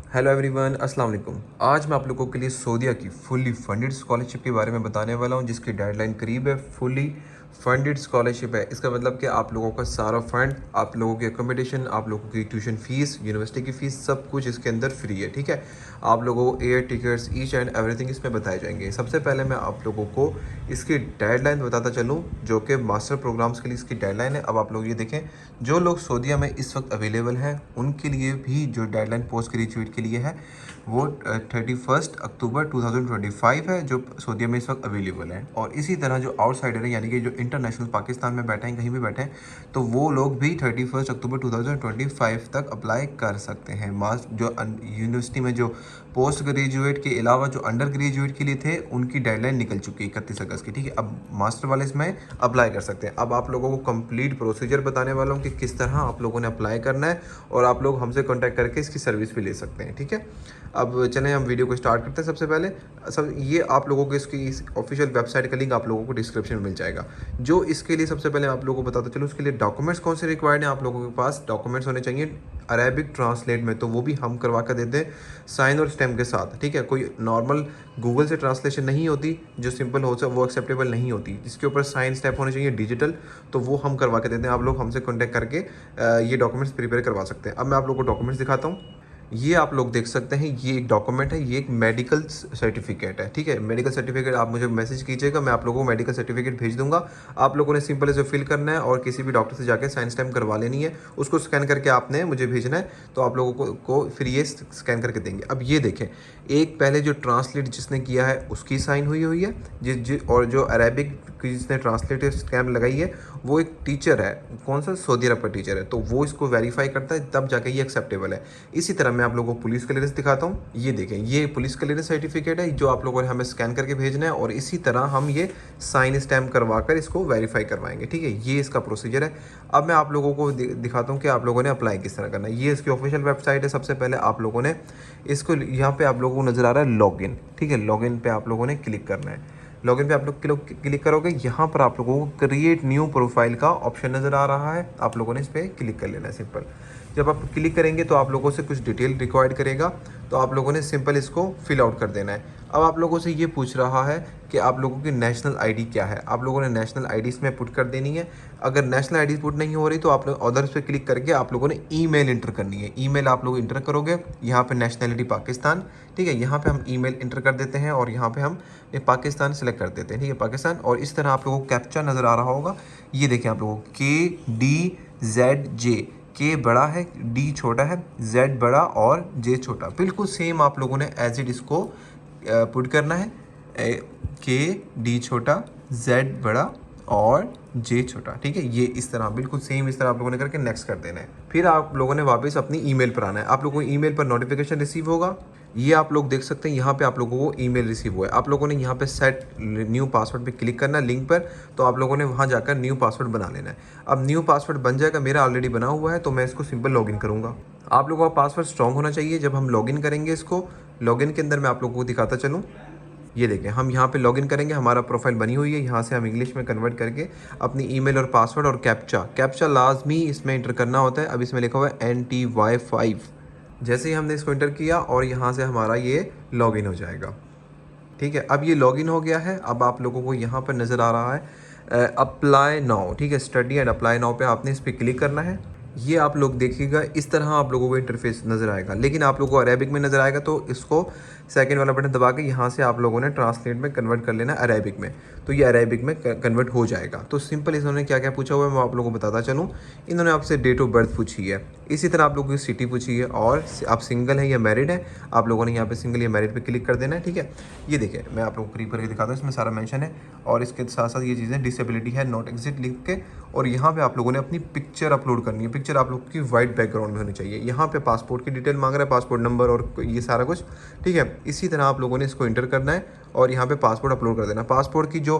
Hello everyone, अस्सलाम वालेकुम। आज मैं आप लोगों के लिए सऊदीया की फुली फंडेड स्कॉलरशिप के बारे में बताने वाला हूं, जिसकी डेडलाइन करीब है। फुली फंडेड स्कॉलरशिप है, इसका मतलब कि आप लोगों का सारा फंड, आप लोगों की अकोमोडेशन, आप लोगों की ट्यूशन फीस, यूनिवर्सिटी की फ़ीस, सब कुछ इसके अंदर फ्री है। ठीक है, आप लोगों को air tickets, each and everything इसमें बताए जाएंगे। सबसे पहले मैं आप लोगों को इसकी डेडलाइन बताता चलूँ, जो कि मास्टर प्रोग्राम्स के लिए इसकी डेडलाइन है। अब आप लोग ये देखें, जो लोग सऊदीया में इस वक्त अवेलेबल हैं उनके लिए भी जो डेडलाइन पोस्ट ग्रेजुएट के लिए है वो 31 अक्टूबर 2025 है, जो सऊदीया में इस वक्त अवेलेबल है। और इसी तरह जो आउटसाइडर है, यानी कि जो इंटरनेशनल पाकिस्तान में बैठे हैं, कहीं भी बैठे हैं, तो वो लोग भी 31 अक्टूबर 2025 तक अप्लाई कर सकते हैं। मास जो यूनिवर्सिटी में जो पोस्ट ग्रेजुएट के अलावा जो अंडर ग्रेजुएट के लिए थे, उनकी डेडलाइन निकल चुकी है 31 अगस्त की। ठीक है, अब मास्टर वाले इसमें अप्लाई कर सकते हैं। अब आप लोगों को कंप्लीट प्रोसीजर बताने वाला हूँ कि किस तरह आप लोगों ने अप्लाई करना है, और आप लोग हमसे कांटेक्ट करके इसकी सर्विस भी ले सकते हैं। ठीक है, अब चलें हम वीडियो को स्टार्ट करते हैं। सबसे पहले सब ये आप लोगों को इसकी इस ऑफिशियल वेबसाइट का लिंक आप लोगों को डिस्क्रिप्शन में मिल जाएगा। जो इसके लिए सबसे पहले आप लोगों को बताता चलो, उसके लिए डॉक्यूमेंट्स कौन से रिक्वायर्ड हैं। आप लोगों के पास डॉक्यूमेंट्स होने चाहिए अरेबिक ट्रांसलेट में, तो वो भी हम करवा कर देते हैं साइन और स्टैम्प के साथ। ठीक है, कोई नॉर्मल गूगल से ट्रांसलेशन नहीं होती जो सिंपल हो वो एक्सेप्टेबल नहीं होती, जिसके ऊपर साइन स्टैम्प होने चाहिए डिजिटल, तो वो हम करवा के देते हैं। आप लोग हमसे कॉन्टैक्ट करके ये डॉक्यूमेंट्स प्रिपेयर करवा सकते हैं। अब मैं आप लोग को डॉक्यूमेंट्स दिखाता हूँ। ये आप लोग देख सकते हैं, ये एक डॉक्यूमेंट है, ये एक मेडिकल सर्टिफिकेट है। ठीक है, मेडिकल सर्टिफिकेट आप मुझे मैसेज कीजिएगा, मैं आप लोगों को मेडिकल सर्टिफिकेट भेज दूंगा। आप लोगों ने सिंपल इसे फिल करना है और किसी भी डॉक्टर से जाकर साइन स्टैम्प करवा लेनी है, उसको स्कैन करके आपने मुझे भेजना है, तो आप लोगों को फिर ये स्कैन करके देंगे। अब ये देखें, एक पहले जो ट्रांसलेट जिसने किया है उसकी साइन हुई है, और जो अरेबिक की जिसने ट्रांसलेटिव स्टैम्प लगाई है वो एक टीचर है, कौन सा, सऊदी अरब का टीचर है, तो वो इसको वेरीफाई करता है, तब जाके ये एक्सेप्टेबल है। इसी तरह मैं आप लोगों को पुलिस क्लियरेंस दिखाता हूँ। ये देखें, ये पुलिस क्लियरेंस सर्टिफिकेट है जो आप लोगों ने हमें स्कैन करके भेजना है, और इसी तरह हम ये साइन स्टैम्प करवा कर इसको वेरीफाई करवाएंगे। ठीक है, ये इसका प्रोसीजर है। अब मैं आप लोगों को दिखाता हूँ कि आप लोगों ने अप्लाई किस तरह करना है। ये इसकी ऑफिशियल वेबसाइट है। सबसे पहले आप लोगों ने इसको, यहाँ पे आप लोगों को नज़र आ रहा है लॉगिन। ठीक है, लॉगिन पे आप लोगों ने क्लिक करना है। लॉगिन पे आप लोग क्लिक करोगे, यहाँ पर आप लोगों को क्रिएट न्यू प्रोफाइल का ऑप्शन नज़र आ रहा है, आप लोगों ने इस पर क्लिक कर लेना है सिंपल। जब आप क्लिक करेंगे तो आप लोगों से कुछ डिटेल रिक्वायर्ड करेगा, तो आप लोगों ने सिंपल इसको फिल आउट कर देना है। अब आप लोगों से ये पूछ रहा है कि आप लोगों की नेशनल आईडी क्या है। आप लोगों ने नेशनल आईडी इसमें पुट कर देनी है। अगर नेशनल आईडी पुट नहीं हो रही तो आप लोग अदर्स पे क्लिक करके आप लोगों ने ईमेल इंटर करनी है। ईमेल आप लोग इंटर करोगे, यहाँ पे नेशनलिटी पाकिस्तान। ठीक है, यहाँ पे हम ईमेल इंटर कर देते हैं और यहाँ पे हम पाकिस्तान सेलेक्ट कर देते हैं। ठीक है, पाकिस्तान। और इस तरह आप लोगों को कैप्चा नज़र आ रहा होगा, ये देखें आप लोगों को KDZJ, के बड़ा है, डी छोटा है, जेड बड़ा और जे छोटा, बिल्कुल सेम आप लोगों ने एज इट इसको पुट करना है। KD छोटा, जेड बड़ा और जे छोटा। ठीक है, ये इस तरह बिल्कुल सेम इस तरह आप लोगों ने करके नेक्स्ट कर देना है। फिर आप लोगों ने वापस अपनी ईमेल पर आना है। आप लोगों को ईमेल पर नोटिफिकेशन रिसीव होगा, ये आप लोग देख सकते हैं। यहाँ पे आप लोगों को ईमेल रिसीव हुआ है। आप लोगों ने यहाँ पे सेट न्यू पासवर्ड पे क्लिक करना है लिंक पर, तो आप लोगों ने वहाँ जाकर न्यू पासवर्ड बना लेना है। अब न्यू पासवर्ड बन जाएगा, मेरा ऑलरेडी बना हुआ है, तो मैं इसको सिंपल लॉगिन करूँगा। आप लोगों का पासवर्ड स्ट्रॉन्ग होना चाहिए जब हम लॉगिन करेंगे इसको। लॉगिन के अंदर मैं आप लोगों को दिखाता चलूँ, ये देखें, हम यहाँ पे लॉगिन करेंगे, हमारा प्रोफाइल बनी हुई है। यहाँ से हम इंग्लिश में कन्वर्ट करके अपनी ईमेल और पासवर्ड और कैप्चा लाजमी इसमें इंटर करना होता है। अब इसमें लिखा हुआ है NTY5। जैसे ही हमने इसको इंटर किया और यहाँ से हमारा ये लॉगिन हो जाएगा। ठीक है, अब ये लॉगिन हो गया है। अब आप लोगों को यहाँ पर नज़र आ रहा है अप्लाई नाउ। ठीक है, स्टडी एंड अप्लाई नाउ पे आपने इस पर क्लिक करना है। ये आप लोग देखिएगा, इस तरह आप लोगों को इंटरफेस नज़र आएगा, लेकिन आप लोगों को अरेबिक में नज़र आएगा, तो इसको सेकंड वाला बटन दबा के यहाँ से आप लोगों ने ट्रांसलेट में कन्वर्ट कर लेना अरेबिक में, तो ये अरेबिक में कन्वर्ट हो जाएगा। तो सिंपल इन्होंने क्या क्या पूछा हुआ है मैं आप लोगों को बताता चलूँ। इन्होंने आपसे डेट ऑफ बर्थ पूछी है, इसी तरह आप लोगों की सिटी पूछी है, और आप सिंगल हैं या मैरिड है। आप लोगों ने यहाँ पे सिंगल या मैरिड पे क्लिक कर देना है। ठीक है, ये देखिए मैं आप लोगों को करीब करके दिखाता हूँ, इसमें सारा मेंशन है, और इसके साथ साथ ये चीज़ें डिसेबिलिटी है, नॉट एग्जिट लिख के, और यहाँ पे आप लोगों ने अपनी पिक्चर अपलोड करनी है। पिक्चर आप लोग की वाइट बैकग्राउंड में होनी चाहिए। यहाँ पे पासपोर्ट की डिटेल मांग रहा है, पासपोर्ट नंबर और ये सारा कुछ। ठीक है, इसी तरह आप लोगों ने इसको इंटर करना है और यहाँ पे पासपोर्ट अपलोड कर देना। पासपोर्ट की जो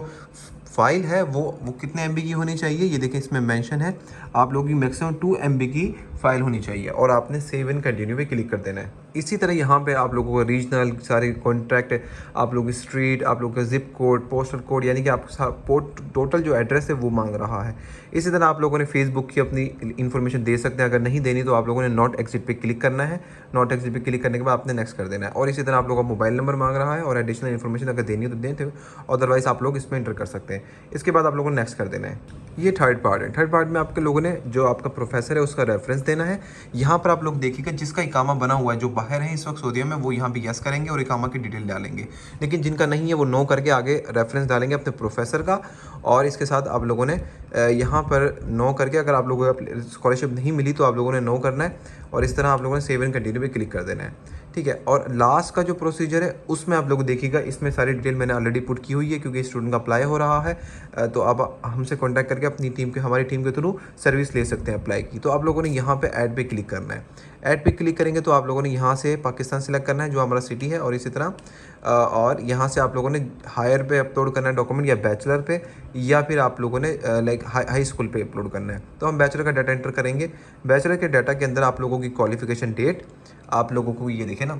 फाइल है वो कितने MB की होनी चाहिए, ये देखें इसमें मेंशन है। आप लोगों की मैक्सिमम 2 MB की फाइल होनी चाहिए और आपने सेव एंड कंटिन्यू पे क्लिक कर देना है। इसी तरह यहाँ पे आप लोगों को रीजनल सारे कॉन्ट्रैक्ट, आप लोगों की स्ट्रीट, आप लोगों का जिप कोड, पोस्टल कोड, यानी कि आप टोटल जो एड्रेस है वो मांग रहा है। इसी तरह आप लोगों ने फेसबुक की अपनी इन्फॉर्मेशन दे सकते हैं, अगर नहीं देनी तो आप लोगों ने नॉट एग्जिट पे क्लिक करना है। नॉट एग्जिट पे क्लिक करने के बाद आपने नेक्स्ट कर देना है। और इसी तरह आप लोगों का मोबाइल नंबर मांग रहा है और एडिशनल इन्फॉर्मेशन अगर देनी है तो देते हो, अदरवाइज आप लोग इसमें एंटर कर सकते हैं। इसके बाद आप लोगों को नेक्स्ट कर देना है। ये थर्ड पार्ट है। थर्ड पार्ट में आपके लोगों ने जो आपका प्रोफेसर है उसका रेफरेंस देना है। यहाँ पर आप लोग देखिएगा जिसका इकामा बना हुआ है, जो बाहर है इस वक्त सऊदीया में, वो यहाँ पे यस करेंगे और इकामा की डिटेल डालेंगे। लेकिन जिनका नहीं है वो नो करके आगे रेफरेंस डालेंगे अपने प्रोफेसर का। और इसके साथ आप लोगों ने यहाँ पर नो करके, अगर आप लोगों को स्कॉलरशिप नहीं मिली तो आप लोगों ने नो करना है और इस तरह आप लोगों ने सेव एंड कंटिन्यू पे क्लिक कर देना है। ठीक है। और लास्ट का जो प्रोसीजर है उसमें आप लोग देखिएगा, इसमें सारी डिटेल मैंने ऑलरेडी पुट की हुई है क्योंकि स्टूडेंट का अप्लाई हो रहा है। तो आप हमसे कांटेक्ट करके अपनी टीम के, हमारी टीम के थ्रू सर्विस ले सकते हैं अप्लाई की। तो आप लोगों ने यहाँ पे ऐड पे क्लिक करना है। ऐड पे क्लिक करेंगे तो आप लोगों ने यहाँ से पाकिस्तान सेलेक्ट करना है जो हमारा सिटी है, और इसी तरह और यहाँ से आप लोगों ने हायर पे अपलोड करना है डॉक्यूमेंट, या बैचलर पे, या फिर आप लोगों ने लाइक हाई स्कूल पे अपलोड करना है। तो हम बैचलर का डाटा एंटर करेंगे। बैचलर के डाटा के अंदर आप लोगों की क्वालिफिकेशन डेट, आप लोगों को ये देखें ना,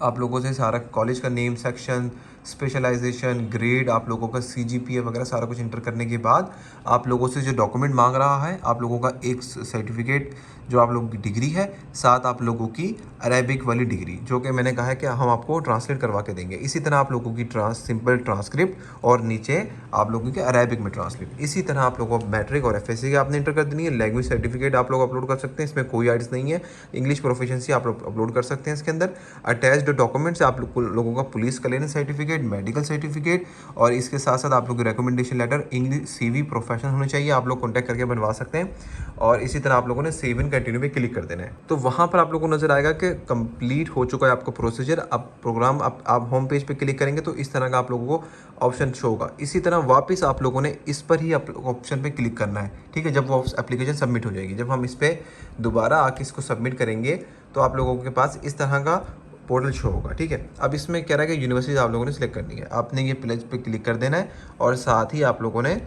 आप लोगों से सारा कॉलेज का नेम, सेक्शन, स्पेशलाइजेशन, ग्रेड, आप लोगों का CGPA वगैरह सारा कुछ इंटर करने के बाद आप लोगों से जो डॉक्यूमेंट मांग रहा है, आप लोगों का एक सर्टिफिकेट जो आप लोगों की डिग्री है, साथ आप लोगों की अरेबिक वाली डिग्री, जो कि मैंने कहा है कि हम आपको ट्रांसलेट करवा के देंगे। इसी तरह आप लोगों की सिंपल ट्रांसक्रिप्ट और नीचे आप लोगों के अरेबिक में ट्रांसलेट। इसी तरह आप लोगों को मैट्रिक और FSC की आपने इंटर कर देनी है। लैंग्वेज सर्टिफिकेट आप लोग अपलोड कर सकते हैं, इसमें कोई आइट्स नहीं है। इंग्लिश प्रोफिशिएंसी आप लोग अपलोड कर सकते हैं इसके अंदर। अटैच्ड डॉक्यूमेंट्स आप लोगों का police clearance certificate, medical certificate, और इसके साथ साथ आप लोग की recommendation letter, English CV professional होने चाहिए, आप लोग कॉन्टैक्ट करके बनवा सकते हैं। और इसी तरह आप लोगों ने सेव एंड कंटिन्यू पे क्लिक कर देना है। तो वहाँ पर आप लोगों को नजर आएगा कि कंप्लीट हो चुका है आपका प्रोसीजर। अब प्रोग्राम आप होम पेज पे क्लिक करेंगे तो इस तरह का आप लोगों को ऑप्शन शो होगा। इसी तरह वापस आप लोगों ने इस पर ही ऑप्शन पे क्लिक करना है। ठीक है। जब वो एप्लीकेशन सबमिट हो जाएगी, जब हम इस पर दोबारा आके इसको सबमिट करेंगे तो आप लोगों के पास इस तरह का पोर्टल शो होगा। ठीक है। अब इसमें कह रहा है कि यूनिवर्सिटी आप लोगों ने सिलेक्ट करनी है। आपने ये प्लेस पे क्लिक कर देना है और साथ ही आप लोगों ने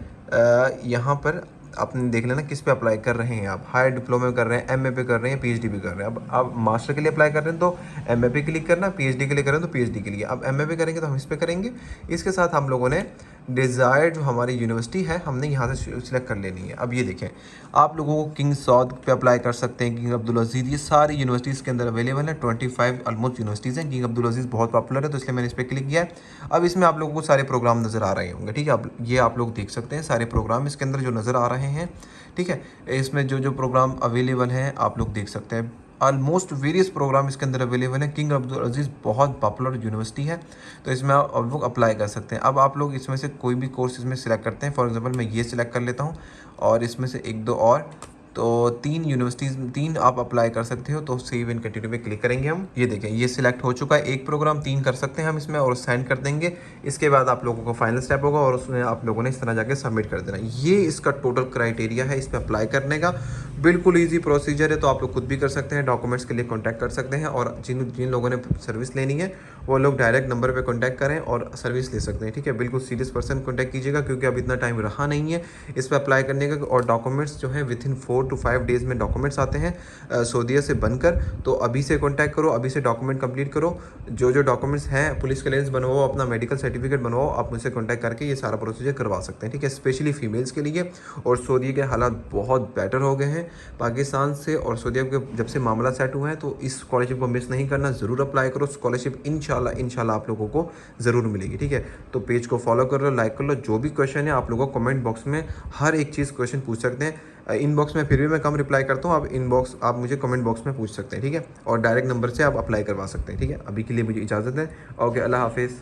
यहाँ पर आपने देख लेना किस पे अप्लाई कर रहे हैं। आप हायर डिप्लोमा कर रहे हैं, MA पे कर रहे हैं, PhD पे कर रहे हैं। अब आप मास्टर के लिए अप्लाई कर रहे हैं तो MA पे क्लिक करना, PhD के लिए कर रहे हैं तो PhD के लिए। अब MA पे करेंगे तो हम इस पे करेंगे। इसके साथ हम लोगों ने डिज़ायर्ड जो हमारी यूनिवर्सिटी है हमने यहाँ से सिलेक्ट कर लेनी है। अब ये देखें, आप लोगों को किंग सौद पे अप्लाई कर सकते हैं, किंग अब्दुल अजीज़, ये सारी यूनिवर्सिटीज़ के अंदर अवेलेबल है। 25 ऑलमोस्ट यूनिवर्सिटीज़ हैं। किंग अब्दुल अजीज़ बहुत पॉपुलर है तो इसलिए मैंने इस पर क्लिक किया है। अब इसमें आप लोगों को सारे प्रोग्राम नज़र आ रहे होंगे। ठीक है। अब ये आप लोग देख सकते हैं सारे प्रोग्राम इसके अंदर जो नज़र आ रहे हैं। ठीक है। इसमें जो जो प्रोग्राम अवेलेबल हैं आप लोग देख सकते हैं। ऑलमोस्ट वेरियस प्रोग्राम इसके अंदर अवेलेबल है। किंग अब्दुल अजीज़ बहुत पॉपुलर यूनिवर्सिटी है तो इसमें आप लोग अप्लाई कर सकते हैं। अब आप लोग इसमें से कोई भी कोर्स इसमें सिलेक्ट करते हैं। फॉर एग्जांपल मैं ये सिलेक्ट कर लेता हूँ और इसमें से एक दो और, तो 3 यूनिवर्सिटीज़, 3 आप अप्लाई कर सकते हो। तो सेव एंड कंटिन्यू पे क्लिक करेंगे हम। ये देखें ये सिलेक्ट हो चुका है। एक प्रोग्राम 3 कर सकते हैं हम इसमें और सेंड कर देंगे। इसके बाद आप लोगों को फाइनल स्टेप होगा और उसमें आप लोगों ने इस तरह जाके सबमिट कर देना। ये इसका टोटल क्राइटेरिया है इस पर अप्लाई करने का। बिल्कुल ईजी प्रोसीजर है तो आप लोग खुद भी कर सकते हैं। डॉक्यूमेंट्स के लिए कॉन्टैक्ट कर सकते हैं और जिन जिन लोगों ने सर्विस लेनी है वो लोग डायरेक्ट नंबर पर कॉन्टैक्ट करें और सर्विस ले सकते हैं। ठीक है। बिल्कुल सीरियस पर्सन कॉन्टैक्ट कीजिएगा क्योंकि अब इतना टाइम रहा नहीं है इस पर अप्लाई करने का। और डॉक्यूमेंट्स जो है विथिन 4 to 5 डेज़ में डॉक्यूमेंट्स आते हैं सऊदीया से बनकर। तो अभी से कांटेक्ट करो, अभी से डॉक्यूमेंट कंप्लीट करो। जो जो डॉक्यूमेंट्स हैं, पुलिस क्लियरेंस बनवाओ, अपना मेडिकल सर्टिफिकेट बनवाओ, आप मुझसे कांटेक्ट करके ये सारा प्रोसीजर करवा सकते हैं। ठीक है। स्पेशली फीमेल्स के लिए। और सऊदीया के हालात बहुत बेटर हो गए हैं पाकिस्तान से, और सऊदीया के जब से मामला सेट हुआ है तो इस स्कॉलरशिप को मिस नहीं करना, ज़रूर अप्लाई करो। स्कॉलरशिप इंशाल्लाह आप लोगों को ज़रूर मिलेगी। ठीक है। तो पेज को फॉलो कर लो, लाइक कर लो। जो भी क्वेश्चन है आप लोगों को कमेंट बॉक्स में हर एक चीज़ क्वेश्चन पूछ सकते हैं। इनबॉक्स में फिर भी मैं कम रिप्लाई करता हूँ। आप मुझे कमेंट बॉक्स में पूछ सकते हैं। ठीक है। और डायरेक्ट नंबर से आप अप्लाई करवा सकते हैं। ठीक है। अभी के लिए मुझे इजाज़त है। ओके, अल्लाह हाफिज़।